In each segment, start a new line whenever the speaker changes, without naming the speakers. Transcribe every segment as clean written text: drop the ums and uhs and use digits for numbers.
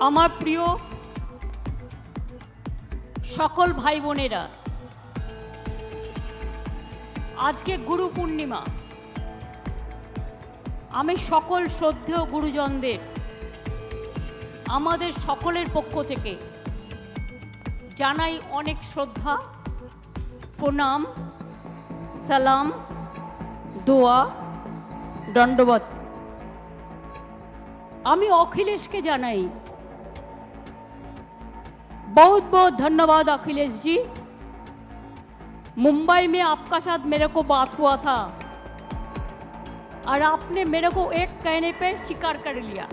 আমার প্রিয় সকল ভাই বোনেরা, আজকে গুরু পূর্ণিমা। আমি সকল শ্রদ্ধেয় গুরুজনদের আমাদের সকলের পক্ষ থেকে জানাই অনেক শ্রদ্ধা, প্রণাম, সালাম, দোয়া, দণ্ডবত। আমি अखिलेश के জানাই बहुत बहुत धन्यवाद अखिलेश जी। मुंबई में आपका साथ मेरे को बात हुआ था और आपने मेरे को एक कहने पे स्वीकार कर लिया।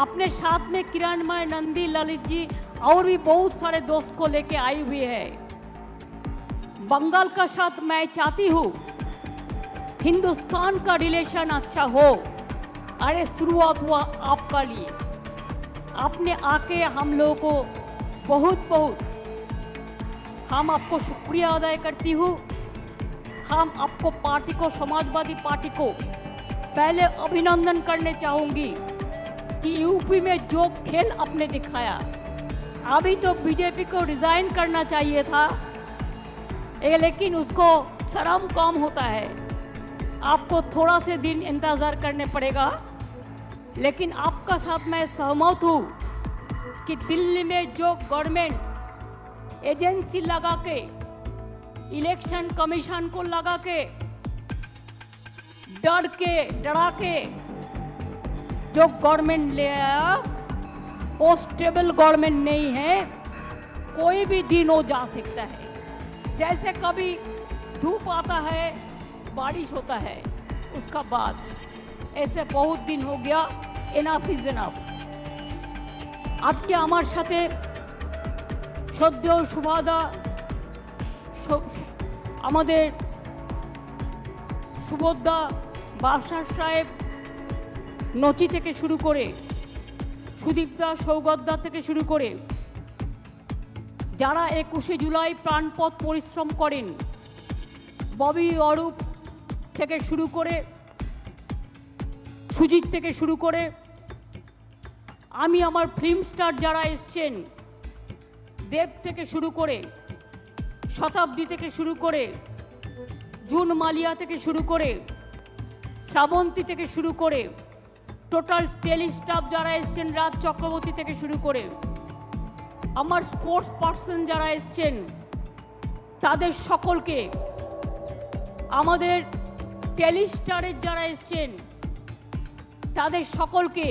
अपने साथ में किरणमय, नंदी, ललित जी और भी बहुत सारे दोस्त को लेके आई हुई है। बंगाल का साथ मैं चाहती हूँ हिंदुस्तान का रिलेशन अच्छा हो। अरे शुरुआत हुआ आपका लिए, आपने आके हम लोगों को बहुत बहुत हम आपको शुक्रिया अदा करती हूँ। हम आपको पार्टी को, समाजवादी पार्टी को पहले अभिनंदन करने चाहूँगी कि यूपी में जो खेल आपने दिखाया, अभी तो बीजेपी को रिजाइन करना चाहिए था, लेकिन उसको शर्म कम होता है। आपको थोड़ा से दिन इंतज़ार करने पड़ेगा, लेकिन आपका साथ मैं सहमत हूँ कि दिल्ली में जो गवर्नमेंट एजेंसी लगा के, इलेक्शन कमीशन को लगा के, डरा के जो गवर्नमेंट ले आया, वो स्टेबल गवर्नमेंट नहीं है। कोई भी दिन हो जा सकता है। जैसे कभी धूप आता है, बारिश होता है, उसका बाद ऐसे बहुत दिन हो गया। Enough is enough. आज के आमार साथे श्रद्धेय सुभादा, आमादेर सुभद्रा, बादशाह साहेब, नची থেকে শুরু করে সুদীপদা, সৌগতদা থেকে শুরু করে যারা 21শে জুলাই প্রাণপণ পরিশ্রম করেন, ববি, অরূপ থেকে শুরু করে, সুজিত থেকে শুরু করে, আমি আমার ফিল্ম স্টার যারা এসছেন, দেব থেকে শুরু করে, শতাব্দী থেকে শুরু করে, জুন মালিয়া থেকে শুরু করে, শ্রাবন্তী থেকে শুরু করে, টোটাল টেলি স্টাফ যারা এসছেন, রাজ চক্রবর্তী থেকে শুরু করে, আমার স্পোর্টস পার্সন যারা এসছেন, তাদের সকলকে, আমাদের টেলি স্টারের যারা এসছেন তাদের সকলকে,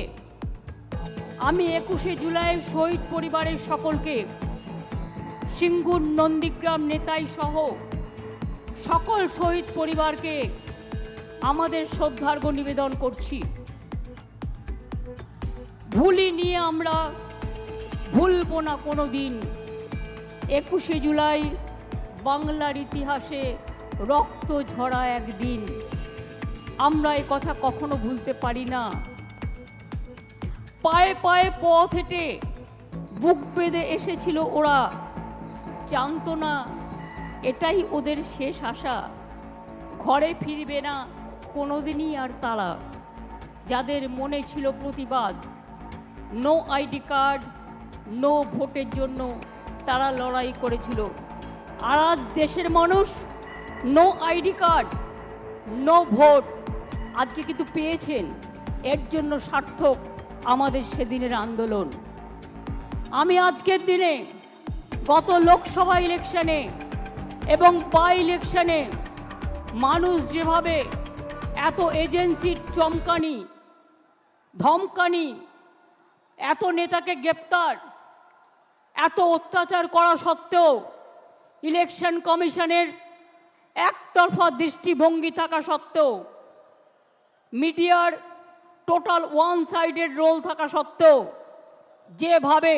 আমি 21শে জুলাইয়ের শহীদ পরিবারের সকলকে, সিঙ্গুর, নন্দীগ্রাম, নেতাই সহ সকল শহীদ পরিবারকে আমাদের শ্রদ্ধার্ঘ্য নিবেদন করছি। ভুলি নিয়ে আমরা ভুলব না কোনো দিন। 21শে জুলাই বাংলার ইতিহাসে রক্ত ঝরা একদিন, আমরা এই কথা কখনো ভুলতে পারি না। পায়ে পায়ে পথ হেঁটে বুক বেঁধে এসেছিল ওরা, জানতো না এটাই ওদের শেষ আশা। ঘরে ফিরবে না কোনোদিনই আর তারা, যাদের মনে ছিল প্রতিবাদ। নো আইডি কার্ড, নো ভোটের জন্য তারা লড়াই করেছিল। আর আজ দেশের মানুষ no ID card, no vote আজকে কিন্তু পেয়েছেন। এর জন্য সার্থক আমাদের সেদিনের আন্দোলন। আমি আজকের দিনে গত লোকসভা ইলেকশনে এবং বাই ইলেকশনে মানুষ যেভাবে এত এজেন্সির চমকানি, ধমকানি, এত নেতাকে গ্রেপ্তার, এত অত্যাচার করা সত্ত্বেও ইলেকশন কমিশনের একতরফা দৃষ্টিভঙ্গি থাকা সত্ত্বেও, মিডিয়ার টোটাল ওয়ান সাইডেড রোল থাকা সত্ত্বেও, যেভাবে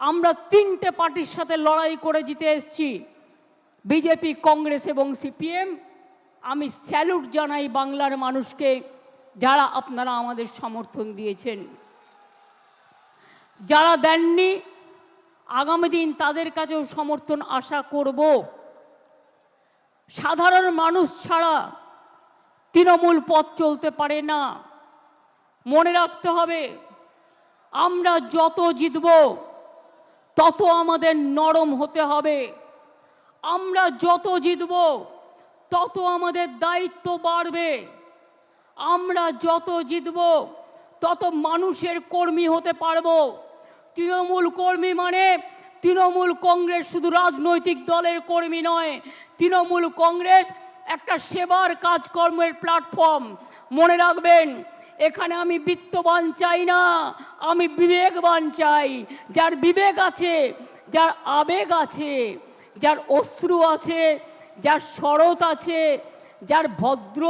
আমরা 3টে পার্টির সাথে লড়াই করে জিতে এসেছি, বিজেপি, কংগ্রেস এবং সিপিএম, আমি স্যালুট জানাই বাংলার মানুষকে, যারা আপনারা আমাদের সমর্থন দিয়েছেন। যারা দেননি, আগামী দিন তাদের কাছেও সমর্থন আশা করব। সাধারণ মানুষ ছাড়া তৃণমূল পথ চলতে পারে না। মনে রাখতে হবে আমরা যত জিতব তত আমাদের নরম হতে হবে। আমরা যত জিতব তত আমাদের দায়িত্ব বাড়বে। আমরা যত জিতব তত মানুষের কর্মী হতে পারবো। তৃণমূল কর্মী মানে তৃণমূল কংগ্রেস শুধু রাজনৈতিক দলের কর্মী নয়, তৃণমূল কংগ্রেস একটা সেবার কাজকর্মের প্ল্যাটফর্ম। মনে রাখবেন, এখানে আমি বিত্তবান চাই না, আমি বিবেকবান চাই। যার বিবেক আছে, যার আবেগ আছে, যার অশ্রু আছে, যার শরৎ আছে, যার ভাদ্র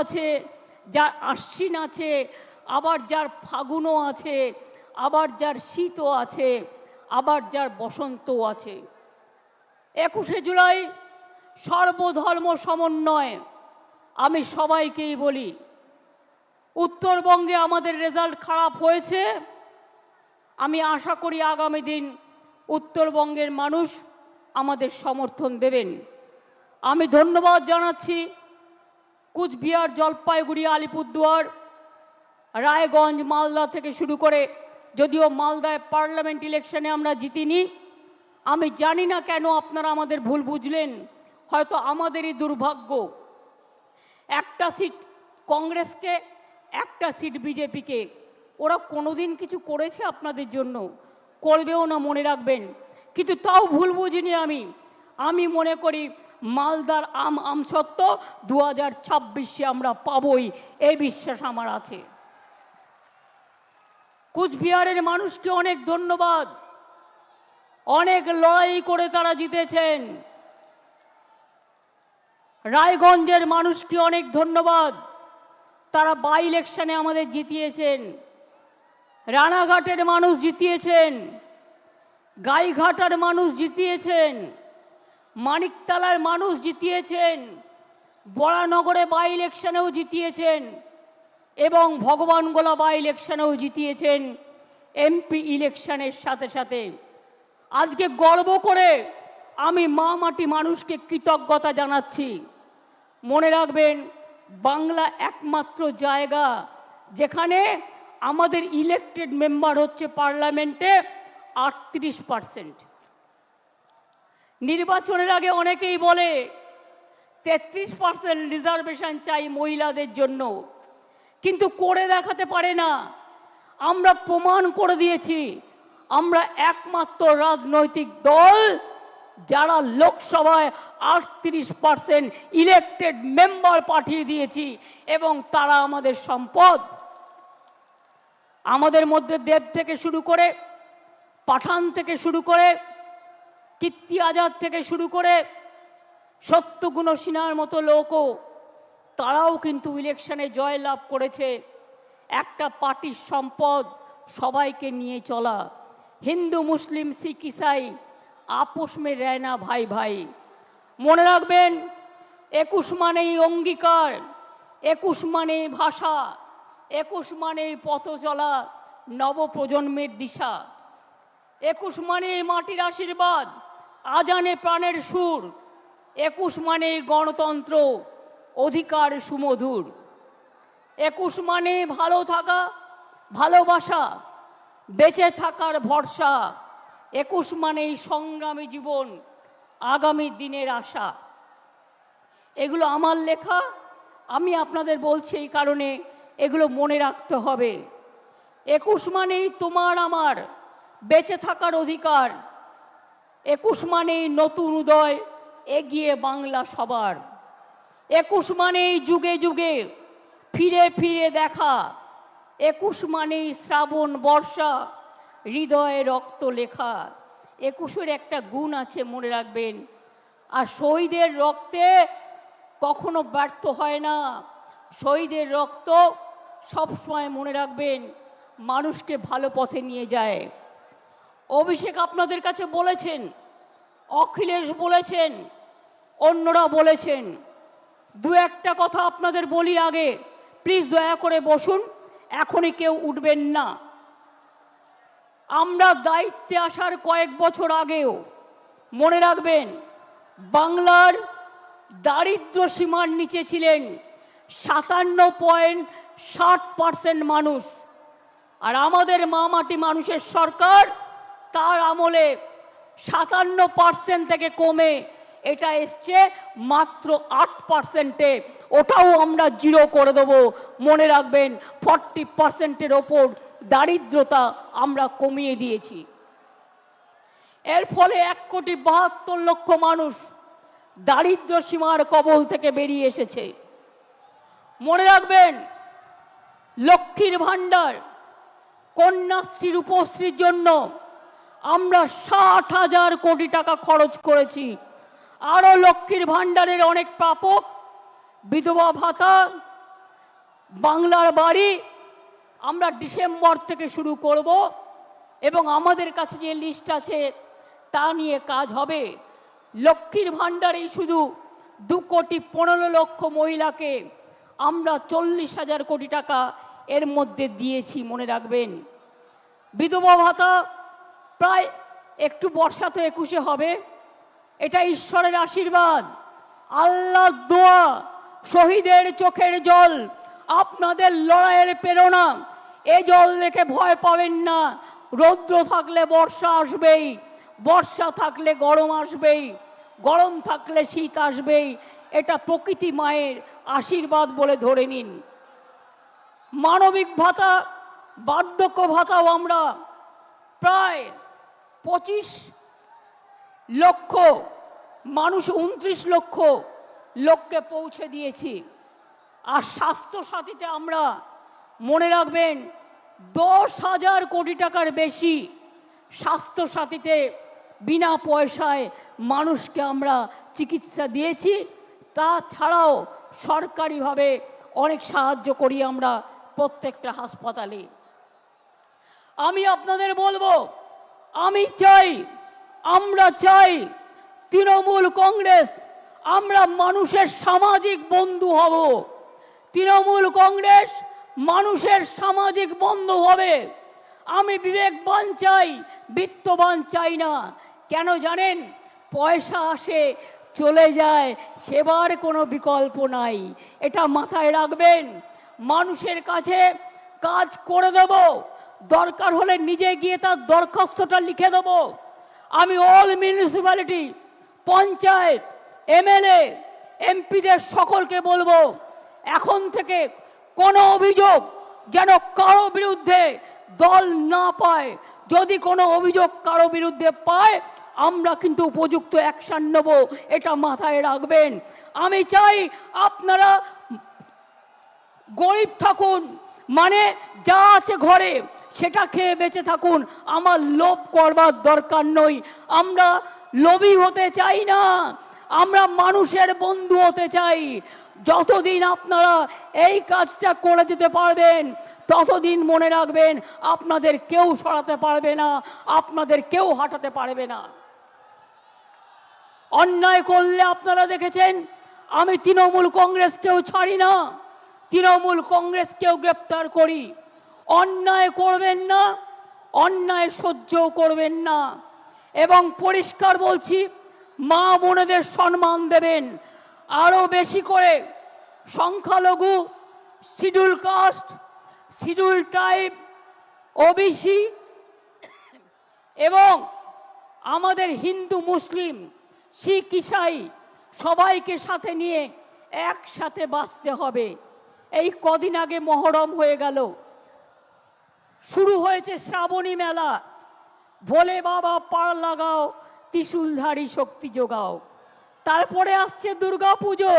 আছে, যার আশ্বিন আছে, আবার যার ফাগুনও আছে, আবার যার শীতও আছে, আবার যার বসন্তও আছে। 21শে জুলাই সর্বধর্ম সমন্বয়। আমি সবাইকেই বলি, উত্তরবঙ্গে আমাদের রেজাল্ট খারাপ হয়েছে। আমি আশা করি আগামী দিন উত্তরবঙ্গের মানুষ আমাদের সমর্থন দেবেন। আমি ধন্যবাদ জানাচ্ছি কুচবিহার, জলপাইগুড়ি, আলিপুরদুয়ার, রায়গঞ্জ, মালদা থেকে শুরু করে, যদিও মালদায় পার্লামেন্ট ইলেকশনে আমরা জিতিনি। আমি জানি না কেন আপনারা আমাদের ভুল বুঝলেন, হয়তো আমাদেরই দুর্ভাগ্য। একটা সিট কংগ্রেসকে, একটা সিট বিজেপিকে। ওরা কোনোদিন কিছু করেছে আপনাদের জন্য? করবেও না, মনে রাখবেন। কিন্তু তাও ভুল বুঝিনি আমি মনে করি মালদার আমসত্ত্ব 2026-এ আমরা পাবই, এই বিশ্বাস আমার আছে। কুচবিহারের মানুষকে অনেক ধন্যবাদ, অনেক লড়াই করে তারা জিতেছেন। রায়গঞ্জের মানুষকে অনেক ধন্যবাদ, তারা বাই ইলেকশনে আমাদের জিতিয়েছেন। রানাঘাটের মানুষ জিতিয়েছেন, গাইঘাটার মানুষ জিতিয়েছেন, মানিকতলার মানুষ জিতিয়েছেন, বরানগরে বাই ইলেকশনেও জিতিয়েছেন এবং ভগবানগোলা বাই ইলেকশনেও জিতিয়েছেন। এমপি ইলেকশনের সাথে সাথে আজকে গর্ব করে আমি মা মাটি মানুষকে কৃতজ্ঞতা জানাচ্ছি। মনে রাখবেন, বাংলা একমাত্র জায়গা যেখানে আমাদের ইলেক্টেড মেম্বার হচ্ছে পার্লামেন্টে 38%। নির্বাচনের আগে অনেকেই বলে 33% রিজার্ভেশন চাই মহিলাদের জন্য, কিন্তু করে দেখাতে পারে না। আমরা প্রমাণ করে দিয়েছি আমরা একমাত্র রাজনৈতিক দল যারা লোকসভায় 38% ইলেক্টেড মেম্বার পাঠিয়ে দিয়েছি এবং তারা আমাদের সম্পদ। আমাদের মধ্যে দেব থেকে শুরু করে, পাঠান থেকে শুরু করে, কীর্তি আজাদ থেকে শুরু করে, সত্যগুণ সিনহার মতো লোকও, তারাও কিন্তু ইলেকশনে জয়লাভ করেছে। একটা পার্টির সম্পদ সবাইকে নিয়ে চলা। হিন্দু, মুসলিম, শিখ, ইসাই আপোষ মে রহনা ভাই ভাই। মনে রাখবেন, 21 মানেই অঙ্গীকার, 21 মানেই ভাষা, 21 মানেই পথ চলা নবপ্রজন্মের দিশা, 21 মানেই মাটির আশীর্বাদ, আজানে প্রাণের সুর, 21 মানেই গণতন্ত্র, অধিকার সুমধুর, 21 মানে ভালো থাকা, ভালোবাসা, বেঁচে থাকার ভরসা, 21 মানেই সংগ্রামী জীবন, আগামী দিনের আশা। এগুলো আমার লেখা, আমি আপনাদের বলছি এই কারণে এগুলো মনে রাখতে হবে। 21 মানেই তোমার আমার বেঁচে থাকার অধিকার, 21 মানেই নতুন উদয়, এগিয়ে বাংলা সবার, 21 মানেই যুগে যুগে ফিরে ফিরে দেখা, 21 মানেই শ্রাবণ বর্ষা, হৃদয়ে রক্ত লেখা। 21-এর একটা গুণ আছে, মনে রাখবেন। আর শহীদের রক্তে কখনো ব্যর্থ হয় না। শহীদের রক্ত সবসময়, মনে রাখবেন, মানুষকে ভালো পথে নিয়ে যায়। অভিষেক আপনাদের কাছে বলেছেন, অখিলেশ বলেছেন, অন্যরা বলেছেন। দু একটা কথা আপনাদের বলি আগে, প্লিজ দয়া করে বসুন, এখনই কেউ উঠবেন না। আমরা দায়িত্বে আসার কয়েক বছর আগেও, মনে রাখবেন, বাংলার দারিদ্র সীমার নিচে ছিলেন 57.60% মানুষ। আর আমাদের মা মাটি মানুষের সরকার তার আমলে 57% থেকে কমে এটা এসছে মাত্র 8%-এ। ওটাও আমরা জিরো করে দেবো। মনে রাখবেন 40%-এর ওপর দারিদ্রতা আমরা কমিয়ে দিয়েছি। এর ফলে 1,72,00,000 মানুষ দারিদ্র সীমার কবল থেকে বেরিয়ে এসেছে। মনে রাখবেন লক্ষ্মীর ভাণ্ডার, কন্যাশ্রী, রূপশ্রীর জন্য আমরা 60,000 কোটি টাকা খরচ করেছি। আরও লক্ষ্মীর ভাণ্ডারের অনেক প্রাপক, বিধবা ভাতা, বাংলার বাড়ি আমরা ডিসেম্বর থেকে শুরু করব এবং আমাদের কাছে যে লিস্ট আছে তা নিয়ে কাজ হবে। লক্ষ্মীর ভাণ্ডারেই শুধু 2,15,00,000 মহিলাকে আমরা 40,000 কোটি টাকা এর মধ্যে দিয়েছি। মনে রাখবেন বিধবা ভাতা প্রায় একটু বর্ষা তো 21-এ হবে, এটা ঈশ্বরের আশীর্বাদ, আল্লাহর দোয়া, শহীদের চোখের জল, আপনাদের লড়াইয়ের প্রেরণা। এ জল দেখে ভয় পাবেন না। রৌদ্র থাকলে বর্ষা আসবেই, বর্ষা থাকলে গরম আসবেই, গরম থাকলে শীত আসবেই। এটা প্রকৃতি মায়ের আশীর্বাদ বলে ধরে নিন। মানবিক ভাতা, বার্ধক্য ভাতাও আমরা প্রায় 25 লক্ষ মানুষ, 29 লক্ষ লোককে পৌঁছে দিয়েছি। আর স্বাস্থ্য সাথীতে আমরা মনে রাখবেন 10,000 কোটি টাকার বেশি স্বাস্থ্য সাথীতে বিনা পয়সায় মানুষকে আমরা চিকিৎসা দিয়েছি। তাছাড়াও সরকারিভাবে অনেক সাহায্য করি আমরা প্রত্যেকটা হাসপাতালে। আমি আপনাদের বলবো, আমি চাই, আমরা চাই তৃণমূল কংগ্রেস আমরা মানুষের সামাজিক বন্ধু হব। তৃণমূল কংগ্রেস মানুষের সামাজিক বন্ধু হবে। আমি বিবেকবান চাই, বিত্তবান চাই না। কেন জানেন? পয়সা আসে চলে যায়, সেবার কোনো বিকল্প নাই। এটা মাথায় রাখবেন। মানুষের কাছে কাজ করে দেব, দরকার হলে নিজে গিয়ে তার দরখাস্তটা লিখে দেব। আমি অল মিউনিসিপ্যালিটি, পঞ্চায়েত, এমএলএ, এমপিদের সকলকে বলবো, এখন থেকে কোনো অভিযোগ যেন কারো বিরুদ্ধে দল না পায়। যদি কোনো অভিযোগ কারো বিরুদ্ধে পায় আমরা কিন্তু উপযুক্ত অ্যাকশন নেব, এটা মাথায় রাখবেন। আমি চাই আপনারা গরিব থাকুন, মানে যা আছে ঘরে সেটা খেয়ে বেঁচে থাকুন। আমার লোভ করবার দরকার নই। আমরা লোভী হতে চাই না, আমরা মানুষের বন্ধু হতে চাই। যতদিন আপনারা এই কাজটা করে যেতে পারবেন ততদিন মনে রাখবেন আপনাদের কেউ সরাতে পারবে না, আপনাদের কেউ হাঁটাতে পারবে না। অন্যায় করলে আপনারা দেখেছেন আমি তৃণমূল কংগ্রেসকেও ছাড়ি না, তৃণমূল কংগ্রেসকেও গ্রেপ্তার করি। অন্যায় করবেন না, অন্যায় সহ্যও করবেন না। এবং পরিষ্কার বলছি, মা বোনেদের সম্মান দেবেন। আরও বেশি করে সংখ্যালঘু, schedule caste, schedule tribe, OBC এবং আমাদের হিন্দু, মুসলিম, শিখ, ইসাই সবাইকে সাথে নিয়ে একসাথে বাঁচতে হবে। এই কদিন আগে মহরম হয়ে গেল, শুরু হয়েছে শ্রাবণী মেলা। ভোলে বাবা পার লাগাও, ত্রিশূলধারী শক্তি যোগাও। তারপরে আসছে দুর্গা পুজো।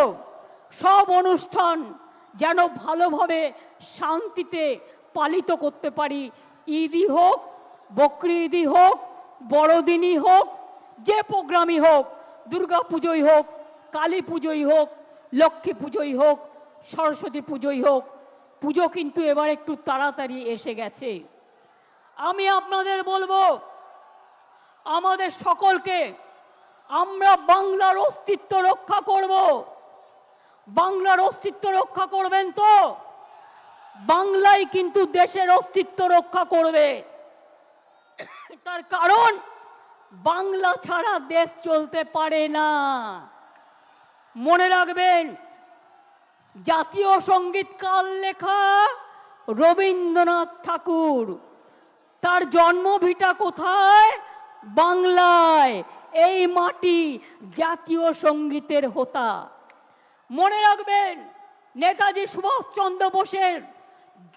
সব অনুষ্ঠান যেন ভালোভাবে শান্তিতে পালিত করতে পারি। ঈদই হোক, বকরি ঈদই হোক, বড়দিনই হোক, যে প্রোগ্রামই হোক, দুর্গা পুজোই হোক, কালী পুজোই হোক, লক্ষ্মী পুজোই হোক, সরস্বতী পুজোই হোক, পুজো কিন্তু এবার একটু তাড়াতাড়ি এসে গেছে। আমি আপনাদের বলবো, আমাদের সকলকে আমরা বাংলার অস্তিত্ব রক্ষা করব। বাংলার অস্তিত্ব রক্ষা করবেন তো? বাংলাই কিন্তু দেশের অস্তিত্ব রক্ষা করবে। তার কারণ বাংলা ছাড়া দেশ চলতে পারে না। মনে রাখবেন, জাতীয় সঙ্গীত কার লেখা? রবীন্দ্রনাথ ঠাকুর। তার জন্মভিটা কোথায়? বাংলায়। এই মাটি জাতীয় সঙ্গীতের হোতা। মনে রাখবেন, নেতাজি সুভাষচন্দ্র বোসের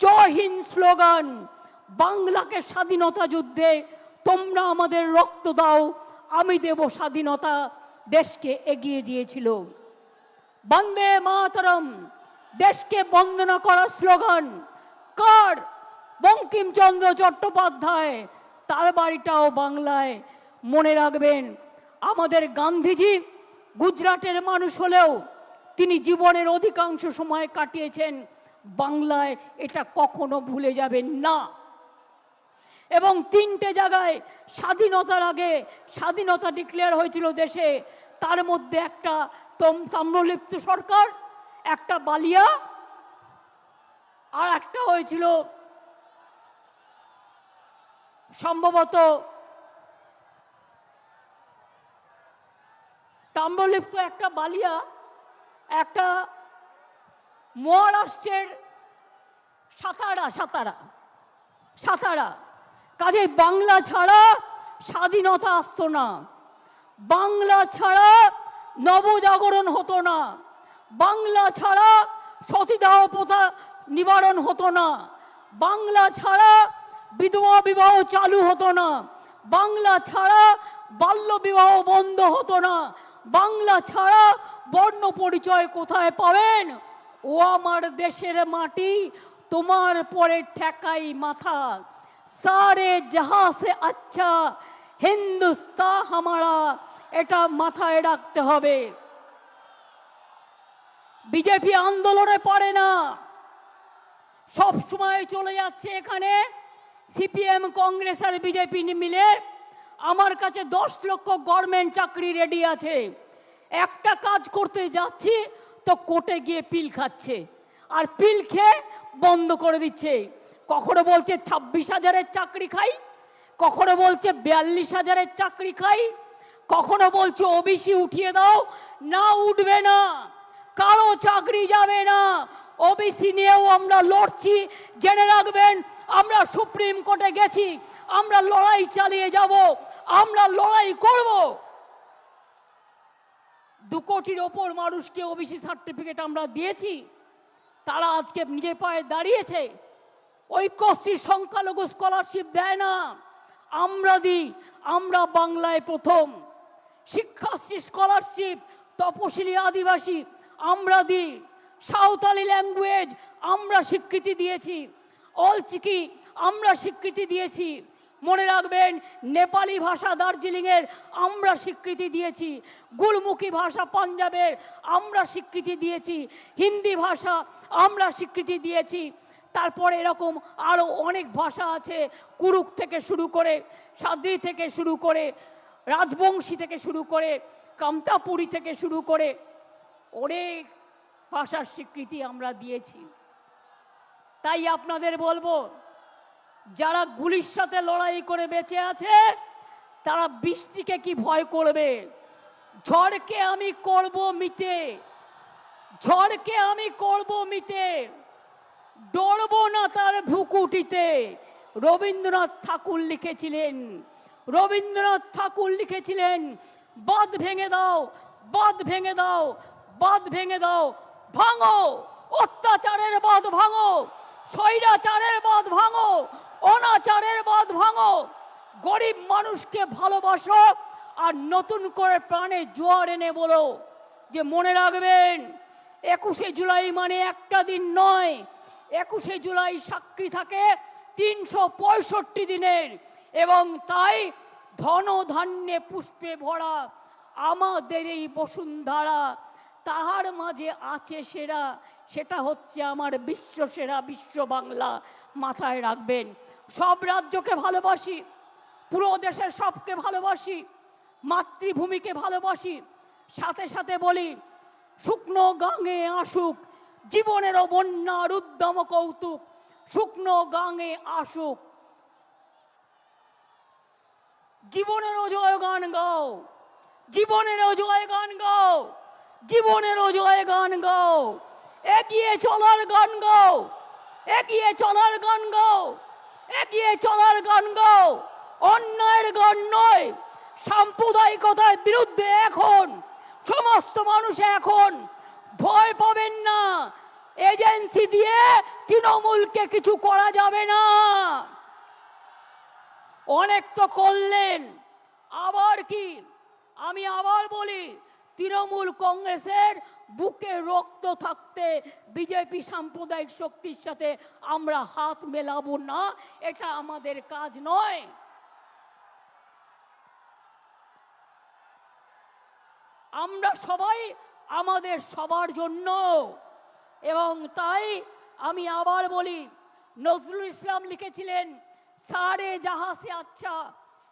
জয় হিন্দ স্লোগান বাংলাকে স্বাধীনতা যুদ্ধে তোমরা আমাদের রক্ত দাও, আমি দেব স্বাধীনতা, দেশকে এগিয়ে দিয়েছিল। বন্দে মাতরম দেশকে বন্দনা করার স্লোগান কার? বঙ্কিমচন্দ্র চট্টোপাধ্যায়। তার বাড়িটাও বাংলায়। মনে রাখবেন, আমাদের গান্ধীজি গুজরাটের মানুষ হলেও তিনি জীবনের অধিকাংশ সময় কাটিয়েছেন বাংলায়, এটা কখনো ভুলে যাবেন না। এবং 3টে জায়গায় স্বাধীনতার আগে স্বাধীনতা ডিক্লেয়ার হয়েছিল দেশে, তার মধ্যে একটা তাম্রলিপ্ত সরকার, একটা বালিয়া, আর একটা হয়েছিল সম্ভবত তাম্রলিপ্ত, একটা বালিয়া, একটা মহারাষ্ট্রের সাতারা। কাজে বাংলা ছাড়া স্বাধীনতা আসতো না, বাংলা ছাড়া নবজাগরণ হতো না, বাংলা ছাড়া সতীদাহ প্রথা নিবারণ হতো না, বাংলা ছাড়া বিধবা বিবাহ চালু হতো না, বাংলা ছাড়া বাল্য বিবাহ বন্ধ হতো না, বাংলা ছাড়া বর্ণ পরিচয় কোথায় পাবেন? ও আমার দেশের মাটি, তোমার পরে ঠেকাই মাথা, সারে জাহাঁ সে আচ্ছা হিন্দুস্তান হামারা, এটা মাথায় রাখতে হবে। বিজেপি আন্দোলনে পারে না, সব সময় চলে যাচ্ছে এখানে সিপিএম, কংগ্রেস আর বিজেপি মিলে। আমার কাছে 10 লক্ষ গভর্নমেন্ট চাকরি রেডি আছে, একটা কাজ করতে যাচ্ছি তো কোর্টে গিয়ে পিল খাচ্ছে, আর পিল খেয়ে বন্ধ করে দিচ্ছে। কখনো বলছে 26,000-এর চাকরি খাই, কখনো বলছে 42,000-এর চাকরি খাই, কখনো বলছে ওবিসি উঠিয়ে দাও। না, উঠবে না, কারো চাকরি যাবে না। ওবিসি নিয়েও আমরা লড়ছি, জেনে রাখবেন। আমরা সুপ্রিম কোর্টে গেছি, আমরা লড়াই চালিয়ে যাব, আমরা লড়াই করব। 2 কোটির ওপর মানুষকে ওবিসি সার্টিফিকেট আমরা দিয়েছি, তারা আজকে নিজে পায়ে দাঁড়িয়েছে। ঐক্যশ্রী সংখ্যালঘু স্কলারশিপ দেয় না, আমরা দিই। আমরা বাংলায় প্রথম। শিক্ষাশ্রী স্কলারশিপ তপশিলি আদিবাসী আমরা দিই। সাঁওতালি ল্যাঙ্গুয়েজ আমরা স্বীকৃতি দিয়েছি, অলচিকি আমরা স্বীকৃতি দিয়েছি। মনে রাখবেন, নেপালি ভাষা দার্জিলিংয়ের আমরা স্বীকৃতি দিয়েছি, গুরমুখী ভাষা পাঞ্জাবের আমরা স্বীকৃতি দিয়েছি, হিন্দি ভাষা আমরা স্বীকৃতি দিয়েছি। তারপরে এরকম আরও অনেক ভাষা আছে, কুরুক থেকে শুরু করে, সাদ্রি থেকে শুরু করে, রাজবংশী থেকে শুরু করে, কামতাপুরী থেকে শুরু করে অনেক ভাষার স্বীকৃতি আমরা দিয়েছি। তাই আপনাদের বলবো, যারা গুলির সাথে লড়াই করে বেঁচে আছে তারা বৃষ্টিকে কি ভয় করবে? ঝড়কে আমি করব মিটে, ঝড়কে আমি করব মিটে, ডরবো না তার ভুকুটিতে। রবীন্দ্রনাথ ঠাকুর লিখেছিলেন, রবীন্দ্রনাথ ঠাকুর লিখেছিলেন, বাঁধ ভেঙে দাও, বাঁধ ভেঙে দাও, বাঁধ ভেঙে দাও, ভাঙো অত্যাচারের বাঁধ, ভাঙো স্বৈরাচারের বাঁধ, ভাঙো অনাচারের বাঁধ, ভাঙো। গরিব মানুষকে ভালোবাসো আর নতুন করে প্রাণে জোয়ার এনে বলো যে মনে রাখবেন 21শে জুলাই মানে একটা দিন নয়, 21শে জুলাই সাক্ষী থাকে 365 দিনের। এবং তাই ধন ধান্যে পুষ্পে ভরা আমাদের এই বসুন্ধরা, তাহার মাঝে আছে সেরা, সেটা হচ্ছে আমার বিশ্ব সেরা বিশ্ব বাংলা। মাথায় রাখবেন, সব রাজ্যকে ভালোবাসি, পুরো দেশের সবকে ভালোবাসি, মাতৃভূমিকে ভালোবাসি। সাথে সাথে বলি, শুকনো গাঙে আসুক জীবনেরও বন্যার উদ্যম কৌতুক, শুকনো গাঙে আসুক জীবনেরও জয়গান গাও, জীবনেরও জয়গান গাও, জীবনেরও জয়গান গাও, এগিয়ে চলার গান গাও, এগিয়ে চলার গান গাও, এগিয়ে চলার গান গাও, অন্যায়ের গান নয়। সাম্প্রদায়িকতার বিরুদ্ধে এখন সমস্ত মানুষ এখন ভয় পাবেন না। এজেন্সি দিয়ে তৃণমূলকে কিছু করা যাবে না। অনেক তো করলেন, আবার কি? আমি আবার বলি, তৃণমূল কংগ্রেসের বুকে রক্ত থাকতে বিজেপি সাম্প্রদায়িক শক্তির সাথে আমরা হাত মেলাবো না, এটা আমাদের কাজ নয়। আমরা সবাই আমাদের সবার জন্য। এবং তাই আমি আবার বলি, নজরুল ইসলাম লিখেছিলেন, সারে জাহাঁ সে আচ্ছা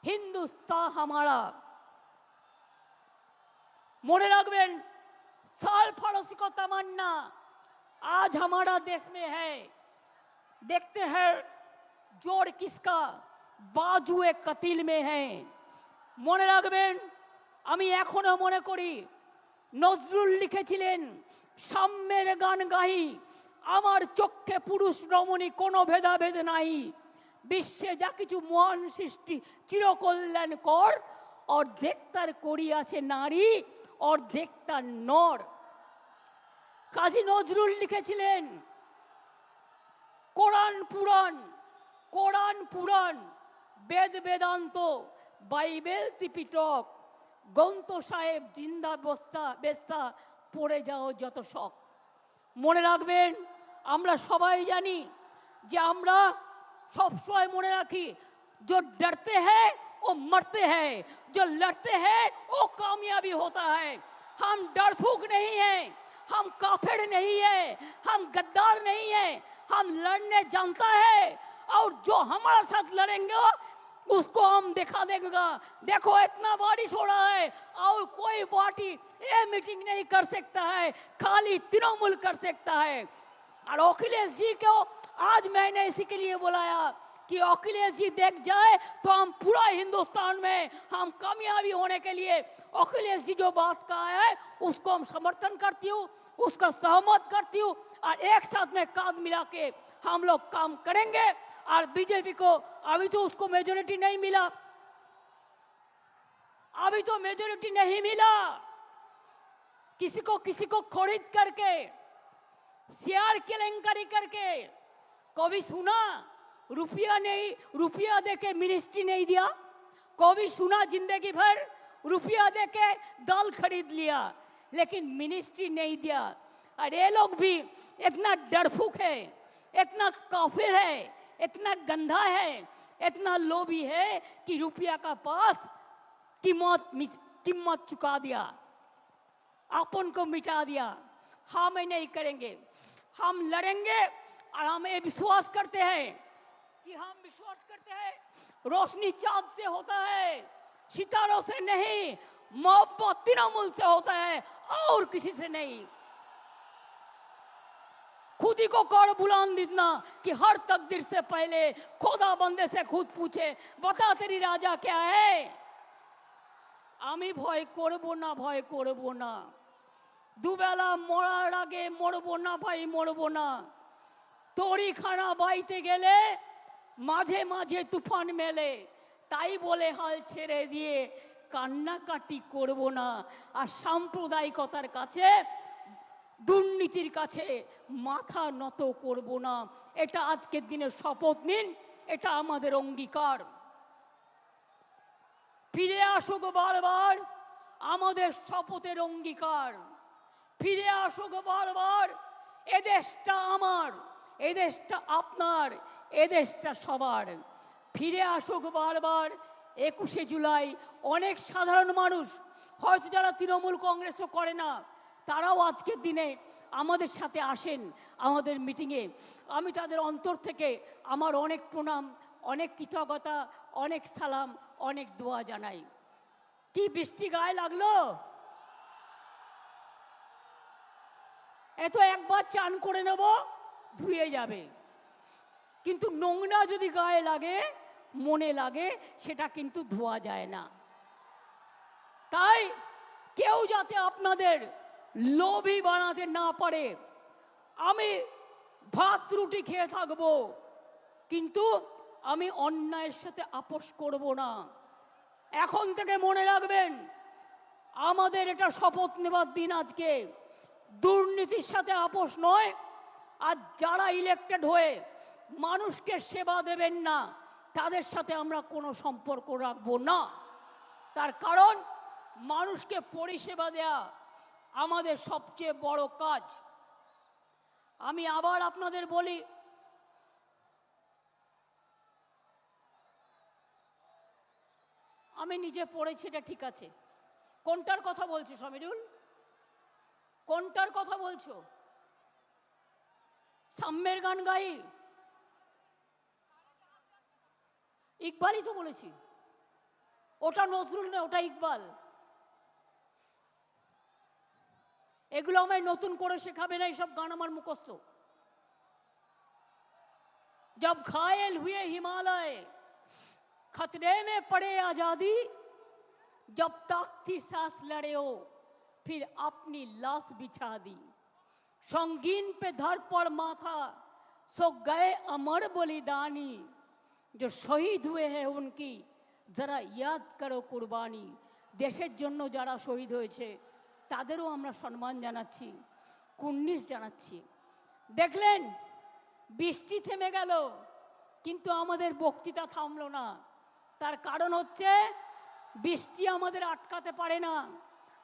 হিন্দুস্তান হামারা। মনে রাখবেন, साल फरोसी को तमन्ना आज हमारा देश में है। देखते हैं जोड़ किसका बाजुए कतिल में है। মনে রাখবেন, আমি এখনো মনে করি নজরুল লিখেছিলেন, সাম্যের গান গাহি আমার চোখে পুরুষ রমণী কোনো ভেদাভেদ নাই। বিশ্বে যা কিছু মহান সৃষ্টি চিরকল্যাণ কর, অর্ধেক তার করিয়াছে নারী, অর্ধেক তার নর। কাজী নজরুল লিখেছিলেন, কোরআন পুরাণ, কোরআন পুরাণ, বেদ বেদান্ত, বাইবেল ত্রিপিটক, গ্রন্থ সাহেব জিন্দা বস্তা বেস্তা, পড়ে যাও যত শখ। মনে রাখবেন, আমরা সবাই জানি যে আমরা সবসময় মনে রাখি, जो डरते हैं वो मरते हैं, जो लड़ते हैं वो कामयाबी होता है। हम डरफूक नहीं हैं, हम काफिर नहीं है, हम गद्दार नहीं है, हम लड़ने जानता है। और जो हमारे साथ लड़ेंगे उसको हम दिखा देगा। देखो इतना बारिश हो रहा है और कोई पार्टी ये मीटिंग नहीं कर सकता है, खाली तृणमूल कर सकता है। और अखिलेश जी को आज मैंने इसी के लिए बुलाया कि अखिलेश जी देख जाए तो हम पूरा हिंदुस्तान में हम कामयाबी होने के लिए अखिलेश जी जो बात कहा है उसको हम समर्थन करती हूँ, उसका सहमत करती हूँ। और एक साथ में कांध मिला के हम लोग काम करेंगे। और बीजेपी को अभी तो उसको मेजोरिटी नहीं मिला, अभी तो मेजोरिटी नहीं मिला। किसी को खरीद करके, शेयर केलेंकारी करके, कभी सुना रुपया नहीं, रुपया देके मिनिस्ट्री नहीं दिया? कभी सुना जिंदगी भर रुपया देके दाल खरीद लिया लेकिन मिनिस्ट्री नहीं दिया? और ये लोग भी इतना डरफूक है, इतना काफिर है, इतना गंदा है, इतना लोभी है कि रुपया का पास कीमत चुका दिया, अपन को मिटा दिया। हम नहीं करेंगे, हम लड़ेंगे। और हम ये विश्वास करते हैं कि हम विश्वास करते हैं रोशनी चांद से होता है, सितारों से नहीं। मोहब्बत तृणमूल से होता है और किसी से नहीं। खुद ही को कर बुलंद इतना कि हर तकदीर से पहले खुदा बंदे से खुद पूछे, बता तेरी राजा क्या है। আমি ভয় করব না, ভয় করব না। দুবেলা মরার আগে মরবো না ভাই, মরবো না। তরিখানা বাইতে গেলে মাঝে মাঝে তুফান মেলে, তাই বলে হাল ছেড়ে দিয়ে কান্নাকাটি করব না। আর সাম্প্রদায়িকতার কাছে, দুর্নীতির কাছে মাথা নত করব না। এটা আজকের দিনে শপথ নিন, এটা আমাদের অঙ্গীকার। ফিরে আসুক বারবার আমাদের শপথের অঙ্গীকার, ফিরে আসুক বারবার। এ দেশটা আমার, এ দেশটা আপনার, এ দেশটা সবার। ফিরে আসুক বারবার 21শে জুলাই। অনেক সাধারণ মানুষ হয়তো যারা তৃণমূল কংগ্রেসও করে না, তারাও আজকের দিনে আমাদের সাথে আসেন আমাদের মিটিংয়ে। আমি তাদের অন্তর থেকে আমার অনেক প্রণাম, অনেক কৃতজ্ঞতা, অনেক সালাম, অনেক দোয়া জানাই। কি বৃষ্টি গায়ে লাগলো? এত একবার চান করে নেব, ধুয়ে যাবে। কিন্তু নোংরা যদি গায়ে লাগে, মনে লাগে, সেটা কিন্তু ধোয়া যায় না। তাই কেউ যাতে আপনাদের লোভী বানাতে না পারে, আমি ভাত রুটি খেয়ে থাকবো, কিন্তু আমি অন্যায়ের সাথে আপোষ করব না। এখন থেকে মনে রাখবেন, আমাদের এটা শপথ নেবার দিন আজকে। দুর্নীতির সাথে আপোষ নয়। আর যারা ইলেক্টেড হয়ে মানুষকে সেবা দেবেন না, তাদের সাথে আমরা কোনো সম্পর্ক রাখবো না। তার কারণ মানুষকে পরিষেবা দেয়া আমাদের সবচেয়ে বড় কাজ। আমি আবার আপনাদের বলি, আমি নিজে পড়েছি, এটা ঠিক আছে। কোনটার কথা বলছো সমীরুল? কোনটার কথা বলছো? সাম্যের গান গাই? ইকবালই তো বলেছি। ওটা নজরুল না, ওটা ইকবাল। এগুলো আমায় নতুন করে শেখাবে না, এইসব গান আমার মুখস্থ। जब घायल हुए हिमालय खतरे में पड़े आजादी, जब तक थी सांस लड़े हो फिर अपनी लाश बिछा दी, संगीन पे धर पड़ माथा सो गए अमर बलिदानी, जो शहीद हुए हैं उनकी जरा याद करो कुर्बानी। দেশের জন্য যারা শহীদ হয়েছে তাদেরও আমরা সম্মান জানাচ্ছি, কুর্নিশ জানাচ্ছি। দেখলেন বৃষ্টি থেমে গেল, কিন্তু আমাদের বক্তৃতা থামলো না। তার কারণ হচ্ছে বৃষ্টি আমাদের আটকাতে পারে না।